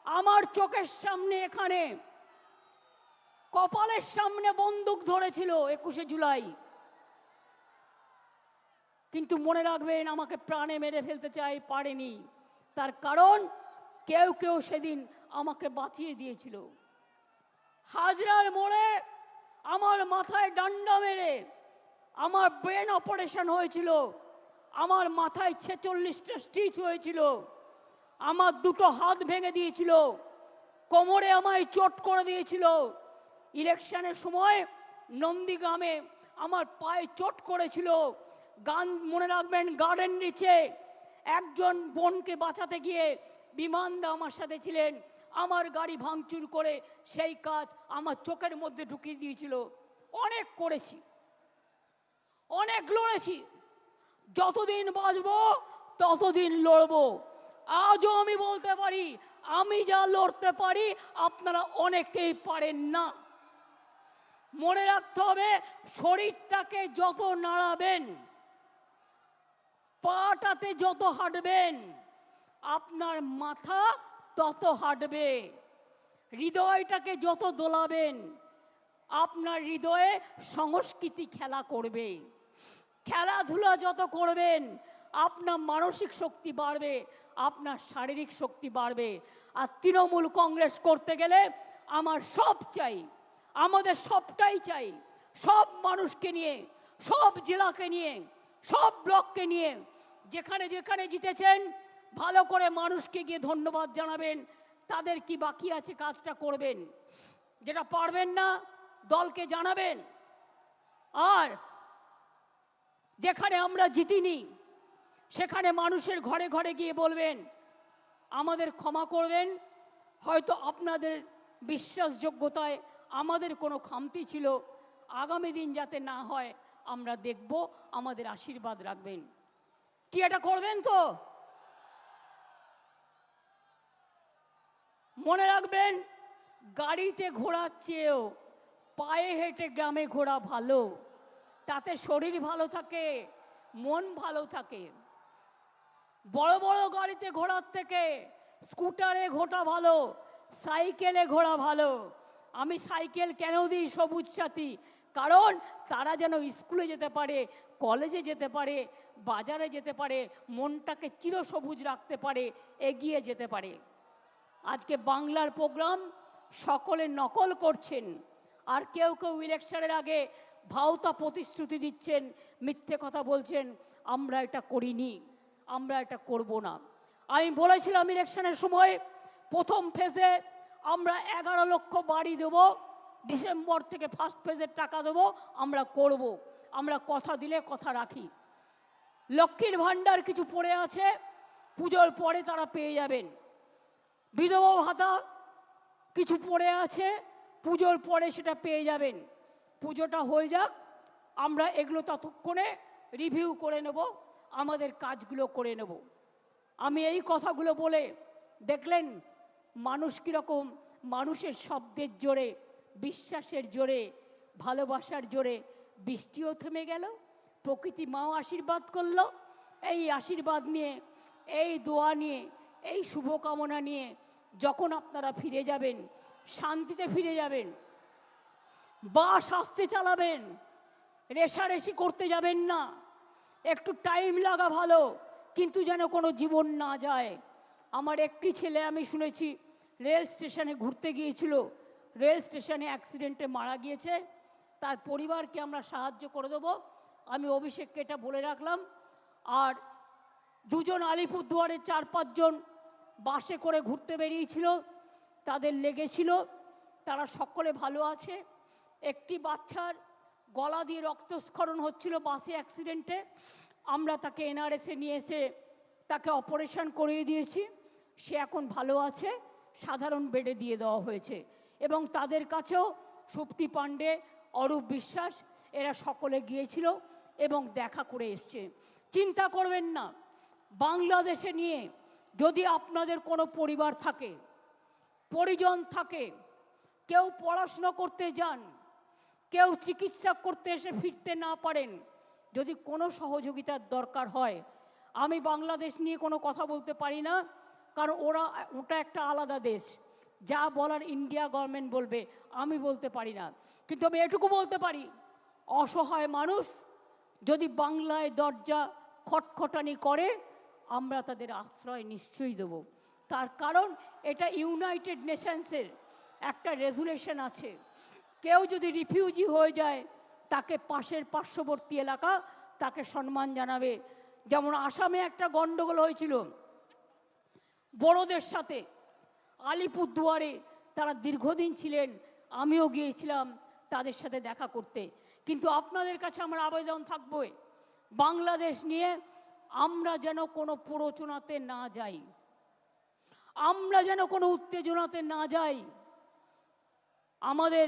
আমার চোখের সামনে, এখানে কপালের সামনে বন্দুক ধরেছিল 21শে জুলাই, কিন্তু মনে রাখবেন আমাকে প্রাণে মেরে ফেলতে চাই, পারেনি। তার কারণ কেউ কেউ সেদিন আমাকে বাঁচিয়ে দিয়েছিল। হাজরার মোড়ে আমার মাথায় ডান্ডা মেরে আমার ব্রেন অপারেশন হয়েছিল, আমার মাথায় 46টা স্টিচ হয়েছিল, আমার দুটো হাত ভেঙে দিয়েছিল, কোমরে আমায় চোট করে দিয়েছিল। ইলেকশনের সময় নন্দীগ্রামে আমার পায়ে চোট করেছিল। গান মনে রাখবেন, গার্ডেন নিচে একজন বোনকে বাঁচাতে গিয়ে বিমানদা আমার সাথে ছিলেন, আমার গাড়ি ভাঙচুর করে সেই কাজ আমার চোখের মধ্যে ঢুকিয়ে দিয়েছিল। অনেক করেছি, অনেক লড়েছি, যতদিন বাঁচবো ততদিন লড়বো। আজও আমি বলতে পারি, আমি যা লড়তে পারি আপনারা অনেকেই পারেন না। মনে রাখতে হবে, শরীরটাকে যত নাড়াবেন, পাটাতে যত হাঁটবেন, আপনার মাথা তত হাঁটবে। হৃদয়টাকে যত দোলাবেন, আপনার হৃদয়ে সংস্কৃতি খেলা করবে। খেলাধুলা যত করবেন, আপনার মানসিক শক্তি বাড়বে, আপনার শারীরিক শক্তি বাড়বে। আর তৃণমূল কংগ্রেস করতে গেলে আমার সব চাই, আমাদের সবটাই চাই। সব মানুষকে নিয়ে, সব জেলাকে নিয়ে, সব ব্লককে নিয়ে, যেখানে যেখানে জিতেছেন ভালো করে মানুষকে গিয়ে ধন্যবাদ জানাবেন। তাদের কি বাকি আছে কাজটা করবেন, যেটা পারবেন না দলকে জানাবেন। আর যেখানে আমরা জিতিনি সেখানে মানুষের ঘরে ঘরে গিয়ে বলবেন আমাদের ক্ষমা করবেন, হয়তো আপনাদের বিশ্বাসযোগ্যতায় আমাদের কোনো খামতি ছিল, আগামী দিন যাতে না হয় আমরা দেখব, আমাদের আশীর্বাদ রাখবেন। কি এটা করবেন তো? মনে রাখবেন, গাড়িতে ঘোরার চেয়েও পায়ে হেঁটে গ্রামে ঘোরা ভালো। তাতে শরীর ভালো থাকে, মন ভালো থাকে। বড় বড় গাড়িতে ঘোরার থেকে স্কুটারে ঘোরা ভালো, সাইকেলে ঘোরা ভালো। আমি সাইকেল কেন দিই সবুজ সাথী? কারণ তারা যেন স্কুলে যেতে পারে, কলেজে যেতে পারে, বাজারে যেতে পারে, মনটাকে চিরসবুজ রাখতে পারে, এগিয়ে যেতে পারে। আজকে বাংলার প্রোগ্রাম সকলে নকল করছেন, আর কেউ কেউ ইলেকশনের আগে ভাওতা প্রতিশ্রুতি দিচ্ছেন, মিথ্যে কথা বলছেন। আমরা এটা করিনি, আমরা এটা করব না। আমি বলেছিলাম ইলেকশনের সময় প্রথম ফেজে আমরা 11 লক্ষ বাড়ি দেব, ডিসেম্বর থেকে ফার্স্ট ফেজের টাকা দেবো, আমরা করব। আমরা কথা দিলে কথা রাখি। লক্ষ্মীর ভাণ্ডার কিছু পড়ে আছে, পুজোর পরে তারা পেয়ে যাবেন। বিধবা ভাতা কিছু পড়ে আছে, পুজোর পরে সেটা পেয়ে যাবেন। পুজোটা হয়ে যাক, আমরা এগুলো ততক্ষণে রিভিউ করে নেব, আমাদের কাজগুলো করে নেব। আমি এই কথাগুলো বলে দেখলেন মানুষ কীরকম মানুষের শব্দের জোরে, বিশ্বাসের জোরে, ভালোবাসার জোরে বৃষ্টিও থেমে গেল, প্রকৃতি মাও আশীর্বাদ করলো। এই আশীর্বাদ নিয়ে, এই দোয়া নিয়ে, এই শুভকামনা নিয়ে যখন আপনারা ফিরে যাবেন, শান্তিতে ফিরে যাবেন, বাস আস্তে চালাবেন, রেশারেশি করতে যাবেন না। একটু টাইম লাগা ভালো, কিন্তু যেন কোনো জীবন না যায়। আমার একটি ছেলে আমি শুনেছি রেল স্টেশনে ঘুরতে গিয়েছিল, রেল স্টেশনে অ্যাক্সিডেন্টে মারা গিয়েছে। তার পরিবারকে আমরা সাহায্য করে দেবো, আমি অভিষেককে এটা বলে রাখলাম। আর দুজন আলিপুরদুয়ারের 4-5 জন বাসে করে ঘুরতে বেরিয়েছিল, তাদের লেগেছিল, তারা সকলে ভালো আছে। একটি বাচ্চার গলা দিয়ে রক্তস্খলন হচ্ছিল বাসে অ্যাক্সিডেন্টে, আমরা তাকে এনআরএসে নিয়ে এসে তাকে অপারেশন করিয়ে দিয়েছি, সে এখন ভালো আছে, সাধারণ বেডে দিয়ে দেওয়া হয়েছে। এবং তাদের কাছেও সুপ্তি পাণ্ডে, অরূপ বিশ্বাস এরা সকলে গিয়েছিল এবং দেখা করে এসছে। চিন্তা করবেন না, বাংলাদেশে নিয়ে যদি আপনাদের কোনো পরিবার থাকে, পরিজন থাকে, কেউ পড়াশুনো করতে যান, কেউ চিকিৎসা করতে এসে ফিরতে না পারেন, যদি কোনো সহযোগিতার দরকার হয়, আমি বাংলাদেশ নিয়ে কোনো কথা বলতে পারি না, কারণ ওটা একটা আলাদা দেশ, যা বলার ইন্ডিয়া গভর্নমেন্ট বলবে, আমি বলতে পারি না। কিন্তু আমি এটুকু বলতে পারি, অসহায় মানুষ যদি বাংলায় দরজা খটখটানি করে, আমরা তাদের আশ্রয় নিশ্চয়ই দেব। তার কারণ এটা ইউনাইটেড নেশনসের একটা রেজুলেশন আছে, কেউ যদি রিফিউজি হয়ে যায় তাকে পাশের পার্শ্ববর্তী এলাকা তাকে সম্মান জানাবে। যেমন আসামে একটা গণ্ডগোল হয়েছিল বড়দের সাথে, আলিপুরদুয়ারে তারা দীর্ঘদিন ছিলেন, আমিও গিয়েছিলাম তাদের সাথে দেখা করতে। কিন্তু আপনাদের কাছে আমার আবেদন থাকবে, বাংলাদেশ নিয়ে আমরা যেন কোনো প্ররোচনাতে না যাই, আমরা যেন কোনো উত্তেজনাতে না যাই। আমাদের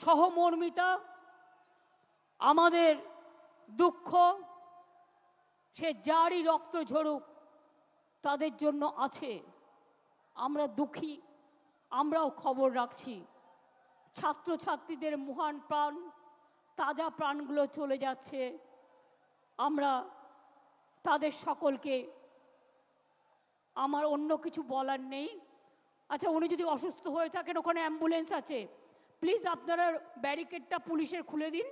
সহমর্মিতা, আমাদের দুঃখ, সে যারই রক্ত ঝরুক তাদের জন্য আছে। আমরা দুঃখী, আমরাও খবর রাখছি। ছাত্রছাত্রীদের মহান প্রাণ, তাজা প্রাণগুলো চলে যাচ্ছে, আমরা তাদের সকলকে, আমার অন্য কিছু বলার নেই। আচ্ছা, উনি যদি অসুস্থ হয়ে থাকেন, ওখানে অ্যাম্বুলেন্স আছে, প্লিজ আপনারা ব্যারিকেডটা পুলিশের খুলে দিন,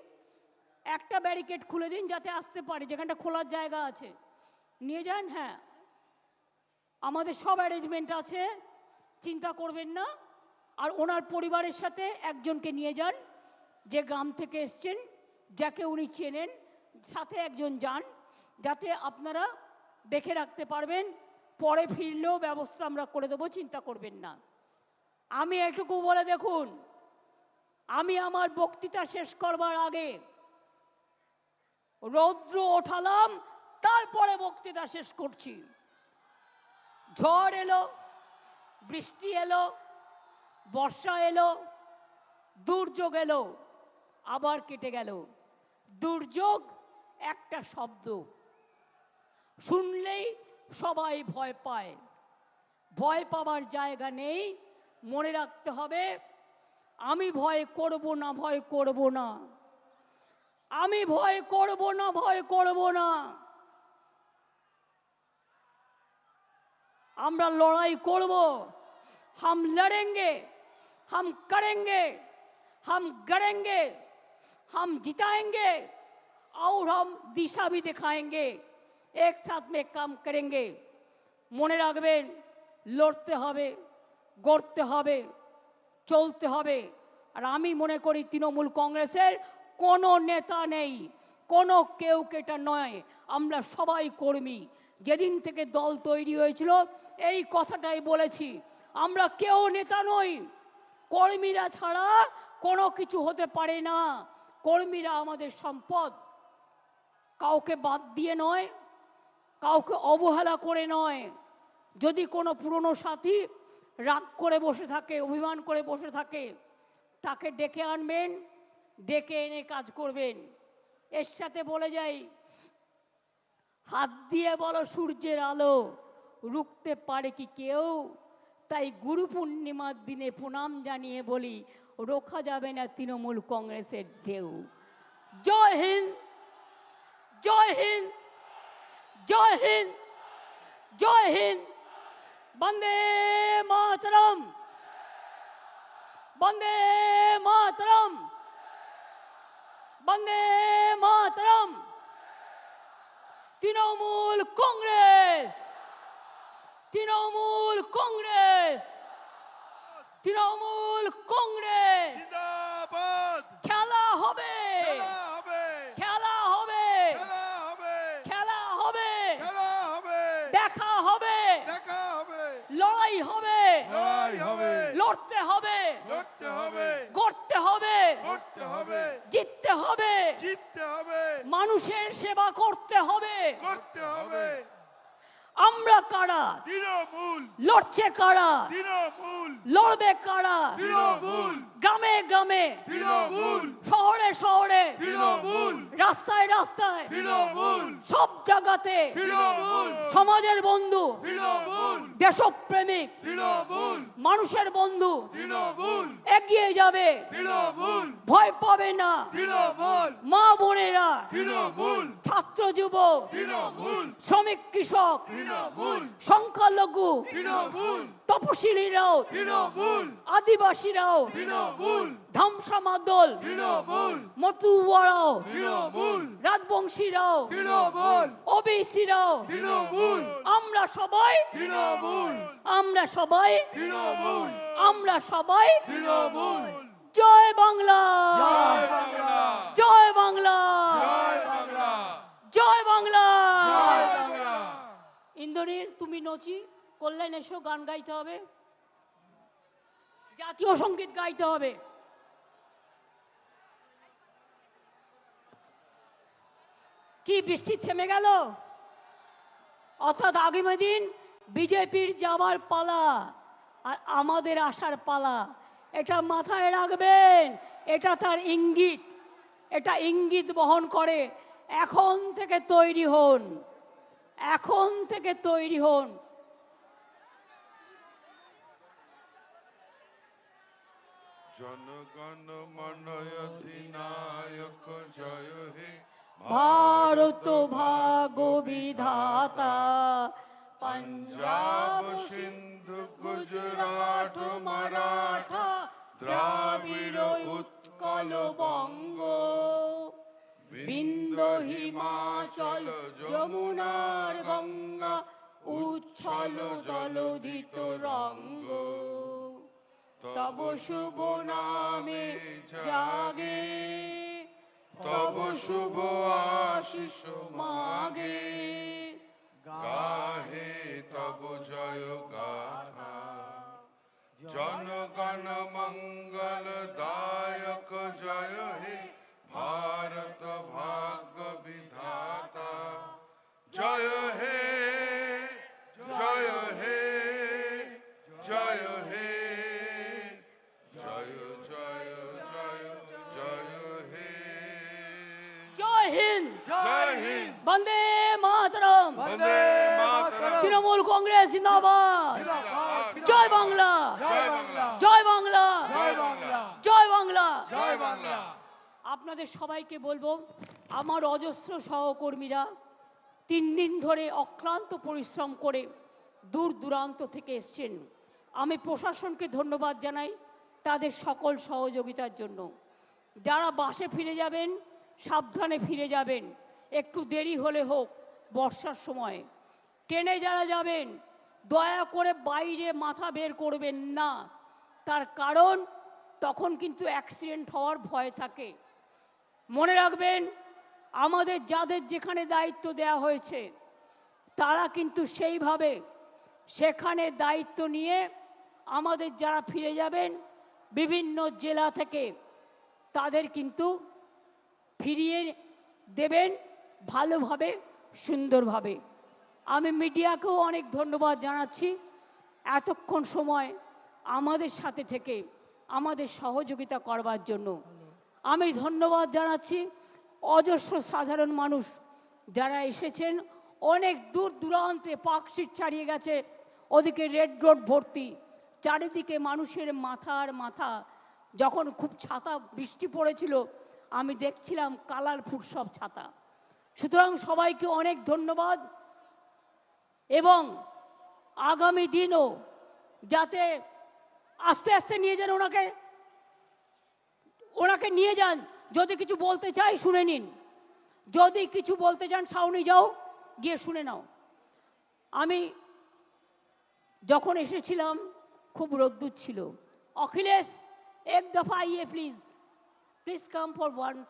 একটা ব্যারিকেড খুলে দিন যাতে আসতে পারে, যেখানটা খোলার জায়গা আছে নিয়ে যান। হ্যাঁ, আমাদের সব অ্যারেঞ্জমেন্ট আছে, চিন্তা করবেন না। আর ওনার পরিবারের সাথে একজনকে নিয়ে যান, যে গ্রাম থেকে এসছেন, যাকে উনি চেনেন, সাথে একজন যান, যাতে আপনারা দেখে রাখতে পারবেন। পরে ফিরলেও ব্যবস্থা আমরা করে দেবো, চিন্তা করবেন না। আমি এটুকু বলে দেখুন, আমি আমার বক্তৃতা শেষ করবার আগে রৌদ্র ওঠালাম, তারপরে বক্তৃতা শেষ করছি। ঝড় এলো, বৃষ্টি এলো, বর্ষা এলো, দুর্যোগ এলো, আবার কেটে গেল। দুর্যোগ একটা শব্দ, শুনলেই সবাই ভয় পায়, ভয় পাবার জায়গা নেই। মনে রাখতে হবে, আমি ভয় করব না, ভয় করব না, আমি ভয় করব না, ভয় করব না। আমরা লড়াই করব, हम लड़ेंगे, हम करेंगे, हम गड़ेंगे, हम जिताएंगे और हम दिशा भी दिखाएंगे, एक साथ में काम करेंगे। মনে রাখবেন, লড়তে হবে, গড়তে হবে, চলতে হবে। আর আমি মনে করি তৃণমূল কংগ্রেসের কোনো নেতা নেই, কোনো কেউ কেটা নয়, আমরা সবাই কর্মী। যেদিন থেকে দল তৈরি হয়েছিল এই কথাটাই বলেছি, আমরা কেউ নেতা নই, কর্মীরা ছাড়া কোনো কিছু হতে পারে না। কর্মীরা আমাদের সম্পদ, কাউকে বাদ দিয়ে নয়, কাউকে অবহেলা করে নয়। যদি কোনো পুরনো সাথী রাগ করে বসে থাকে, অভিমান করে বসে থাকে, তাকে ডেকে আনবেন, ডেকে এনে কাজ করবেন। এর সাথে বলে যাই, হাত দিয়ে বলো সূর্যের আলো রুখতে পারে কি কেউ? তাই গুরু পূর্ণিমার দিনে প্রণাম জানিয়ে বলি, রোখা যাবে না তৃণমূল কংগ্রেসের ঢেউ। জয় হিন্দ, জয় হিন্দ, জয় হিন্দ, জয় হিন্দ। বন্দে মাতরম, বন্দে মাতরম, বন্দে মাতরম। তৃণমূল কংগ্রেস, তৃণমূল কংগ্রেস, তৃণমূল কংগ্রেস
জিন্দাবাদ।
খেলা হবে,
খেলা হবে,
খেলা হবে,
খেলা হবে,
খেলা হবে,
খেলা হবে,
দেখা হবে,
দেখা হবে,
লড়াই হবে,
লড়াই হবে,
লড়তে হবে,
লড়তে হবে,
গড়তে হবে,
করতে হবে,
জিততে হবে,
জিততে হবে,
মানুষের সেবা করতে হবে।
করতে হবে।
আমরা কারা?
তৃণমূল,
লড়ছে কারা?
তৃণমূল,
লড়বে কারা?
তৃণমূল,
গ্রামে গ্রামে,
তৃণমূল,
শহরে শহরে,
তৃণমূল,
রাস্তায় রাস্তায়,
তৃণমূল,
সব জায়গাতে
তৃণমূল,
সমাজের বন্ধু,
তৃণমূল,
দেশপ্রেমিক,
তৃণমূল,
মানুষের বন্ধু
তৃণমূল,
এগিয়ে যাবে,
তৃণমূল,
ভয় পাবে না।
তৃণমূল,
মা বোনেরা,
তৃণমূল,
ছাত্র যুবক,
তৃণমূল,
শ্রমিক কৃষক,
তৃণমূল,
সংখ্যালঘু,
তৃণমূল,
তপশিলীরাও,
তৃণমূল,
আদিবাসীরাও,
তৃণমূল,
ধামসা মাদল,
তৃণমূল,
মতুয়ারাও,
তৃণমূল,
রাজবংশীরাও,
তৃণমূল,
ওবিসিরাও,
তৃণমূল,
আমরা সবাই,
তৃণমূল,
আমরা সবাই,
তৃণমূল,
আমরা সবাই।
তৃণমূল।
জয় বাংলা,
জয় বাংলা,
জয় বাংলা,
জয় বাংলা,
জয় বাংলা।
জয় বাংলা।
ইন্দ্রনীল, তুমি নচি কল্যাণ এসো, গান গাইতে হবে, জাতীয় সঙ্গীত গাইতে হবে। কি বৃষ্টি থেমে গেল? অর্থাৎ আগামী দিন বিজেপির যাবার পালা আর আমাদের আসার পালা, এটা মাথায় রাখবেন। এটা তার ইঙ্গিত, এটা ইঙ্গিত বহন করে। এখন থেকে তৈরি হন, এখন থেকে তৈরি হন।
জনগণ মন অধিনায়ক জয় হে,
ভারত ভাগ্য বিধাতা,
পঞ্জাব সিন্ধু গুজরাট মারাঠা দ্রাবিড় উৎকল বঙ্গ,
বিন্দ হিমাচল যমুনার গঙ্গা, উচ্ছল জলধিত রঙ্গ। তব শুভ নামে জাগে,
তব শুভ আশিস
মাগে।
গাহে তব জয় গাথা, জনগণ মঙ্গল দায়ক জয় হে, ভারত ভাগ্য বিধাতা জয় হে, জয় হে, জয় হে, জয় জয় জয় জয় হে।
জয় হিন্দ,
জয় হিন্দ,
বন্দে মাতরম,
বন্দে মাতরম,
তৃণমূল কংগ্রেস জিন্দাবাদ।
জিন্দাবাদ।
জয় বাংলা,
জয় বাংলা,
জয় বাংলা,
জয় বাংলা,
জয় বাংলা।
জয় বাংলা।
আপনাদের সবাইকে বলবো, আমার অজস্র সহকর্মীরা 3 দিন ধরে অক্লান্ত পরিশ্রম করে দূর দূরান্ত থেকে এসছেন। আমি প্রশাসনকে ধন্যবাদ জানাই তাদের সকল সহযোগিতার জন্য। যারা বাসে ফিরে যাবেন সাবধানে ফিরে যাবেন, একটু দেরি হলে হোক বর্ষার সময়। ট্রেনে যারা যাবেন দয়া করে বাইরে মাথা বের করবেন না, তার কারণ তখন কিন্তু অ্যাক্সিডেন্ট হওয়ার ভয় থাকে। মনে রাখবেন, আমাদের যাদের যেখানে দায়িত্ব দেওয়া হয়েছে তারা কিন্তু সেইভাবে সেখানে দায়িত্ব নিয়ে আমাদের যারা ফিরে যাবেন বিভিন্ন জেলা থেকে তাদের কিন্তু ফিরিয়ে দেবেন ভালোভাবে, সুন্দরভাবে। আমি মিডিয়াকেও অনেক ধন্যবাদ জানাচ্ছি এতক্ষণ সময় আমাদের সাথে থেকে আমাদের সহযোগিতা করবার জন্য। আমি ধন্যবাদ জানাচ্ছি অজস্র সাধারণ মানুষ যারা এসেছেন, অনেক দূর দূরান্তে পার্কশিট ছাড়িয়ে গেছে, ওদিকে রেড রোড ভর্তি, চারিদিকে মানুষের মাথার মাথা। যখন খুব ছাতা বৃষ্টি পড়েছিল আমি দেখছিলাম কালারফুল সব ছাতা। সুতরাং সবাইকে অনেক ধন্যবাদ, এবং আগামী দিনও যাতে আস্তে আস্তে নিয়ে যান ওনাকে নিয়ে যান। যদি কিছু বলতে চাই শুনে নিন, যদি কিছু বলতে চান সাউনি যাও গিয়ে শুনে নাও। আমি যখন এসেছিলাম খুব রোদ্দুর ছিল। অখিলেশ এক দফা আইয়ে please, please come for once.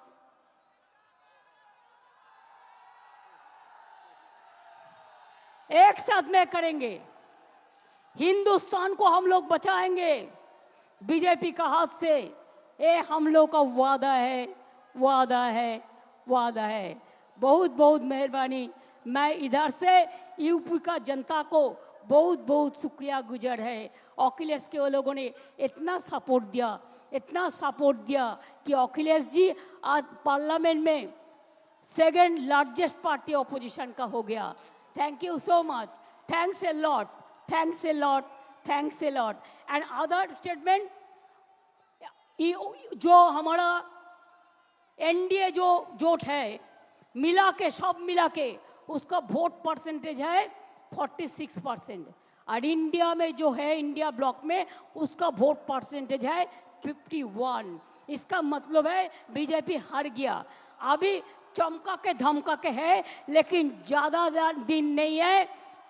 एक साथ में करेंगे, हिंदुस्तान को हम लोग बचाएंगे बीजेपी का हाथ से। ये हम लोग का वादा है, वादा है, वादा है। बहुत बहुत मेहरबानी। मैं इधर से यूपी का जनता को बहुत बहुत शुक्रिया गुजार है। अखिलेश के वो लोगों ने इतना सपोर्ट दिया, इतना सपोर्ट दिया कि अखिलेश जी आज पार्लियामेंट में सेकंड लार्जेस्ट पार्टी ऑपोजिशन का हो गया। Thank you so much. Thanks a lot. Thanks a lot. Thanks a lot. And other statement, जो हमारा एनडीए जो जोट है मिला के, सब मिला के उसका वोट परसेंटेज है 46%। और इंडिया में जो है इंडिया ब्लॉक में उसका वोट परसेंटेज है 51। इसका मतलब है बीजेपी हार गया। अभी चमका के धमका के है, लेकिन ज़्यादा दिन नहीं है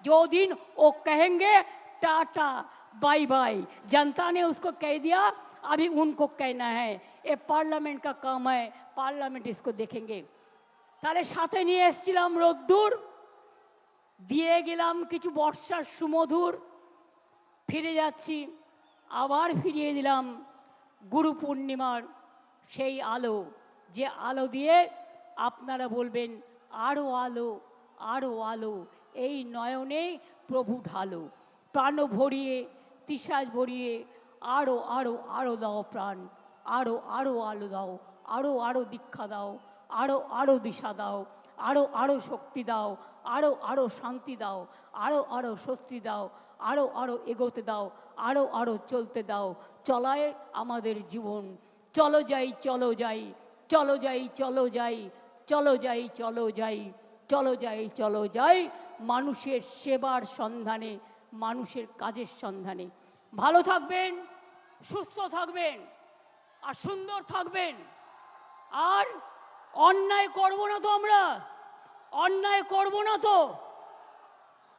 जो दिन वो कहेंगे टाटा बाय बाय। जनता ने उसको कह दिया, अभी उनको कहना है। ये पार्लियामेंट का काम है, पार्लियामेंट इसको देखेंगे। তাহলে সাথে নিয়ে এসেছিলাম রোদ্দুর, দিয়ে গেলাম কিছু বর্ষার সুমধুর, ফিরে যাচ্ছি, আবার ফিরিয়ে দিলাম গুরু পূর্ণিমার সেই আলো, যে আলো দিয়ে আপনারা বলবেন আরো আলো, আরো আলো, এই নয়নে প্রভু ঢালো। প্রাণ ভরিয়ে তিসাজ ভরিয়ে আরো আরো আরো দাও প্রাণ, আরো আরো আলো দাও, আরো আরো দীক্ষা দাও, আরো আরো দিশা দাও, আরো আরো শক্তি দাও, আরো আরো শান্তি দাও, আরো আরো স্বস্তি দাও, আরো আরো এগোতে দাও, আরো আরো চলতে দাও। চলায় আমাদের জীবন। চলো যাই, চলো যাই, চলো যাই, চলো যাই, চলো যাই, চলো যাই, চলো যাই, চলো যাই, মানুষের সেবার সন্ধানে, মানুষের কাজের সন্ধানে। ভালো থাকবেন, সুস্থ থাকবেন, আর সুন্দর থাকবেন। আর অন্যায় করব না তো, আমরা অন্যায় করব না তো,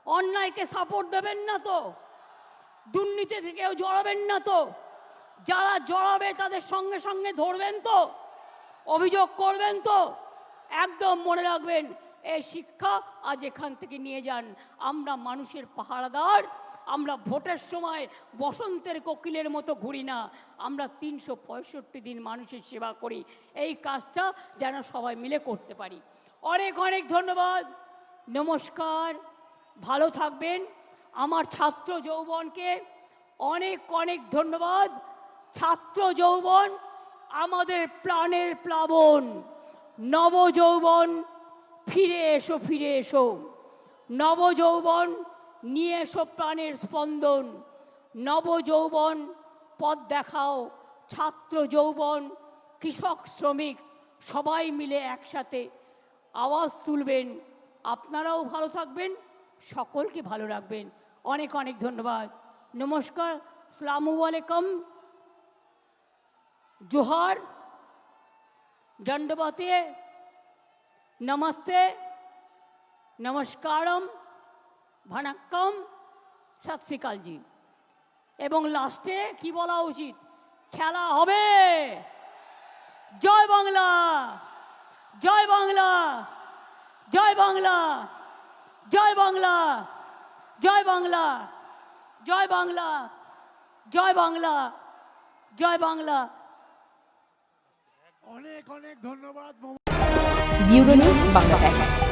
অন্যায়কে সাপোর্ট দেবেন না তো, দুর্নীতি থেকেও জড়াবেন না তো, যারা জড়াবে তাদের সঙ্গে সঙ্গে ধরবেন তো, অভিযোগ করবেন তো। একদম মনে রাখবেন, এই শিক্ষা আজ এখান থেকে নিয়ে যান। আমরা মানুষের পাহারাদার। আমরা ভোটের সময় বসন্তের কোকিলের মতো ঘুরি না, আমরা 365 দিন মানুষের সেবা করি। এই কাজটা যেন সবাই মিলে করতে পারি। অনেক অনেক ধন্যবাদ, নমস্কার, ভালো থাকবেন। আমার ছাত্র যৌবনকে অনেক অনেক ধন্যবাদ। ছাত্র যৌবন আমাদের প্রাণের প্লাবন। নব যৌবন ফিরে এসো, ফিরে এসো। নব যৌবন নিয়ে এসো প্রাণের স্পন্দন। নব যৌবন পথ দেখাও। ছাত্র যৌবন, কৃষক, শ্রমিক সবাই মিলে একসাথে আওয়াজ তুলবেন। আপনারাও ভালো থাকবেন, সকলকে ভালো রাখবেন। অনেক অনেক ধন্যবাদ, নমস্কার, আসসালামু আলাইকুম, जोहार, दंडवते, नमस्ते, नमस्कारम, भनक्कम, सत श्री अकाल जी। एवं लास्टे की बोला उचित, खेला होबे। जय बांगला, जय बांगला, जय बांगला, जय बांगला, जय बांगला, जय बांगला, जय बांगला, जय बांगला।
অনেক অনেক ধন্যবাদ।
Bureau news Bangla Times.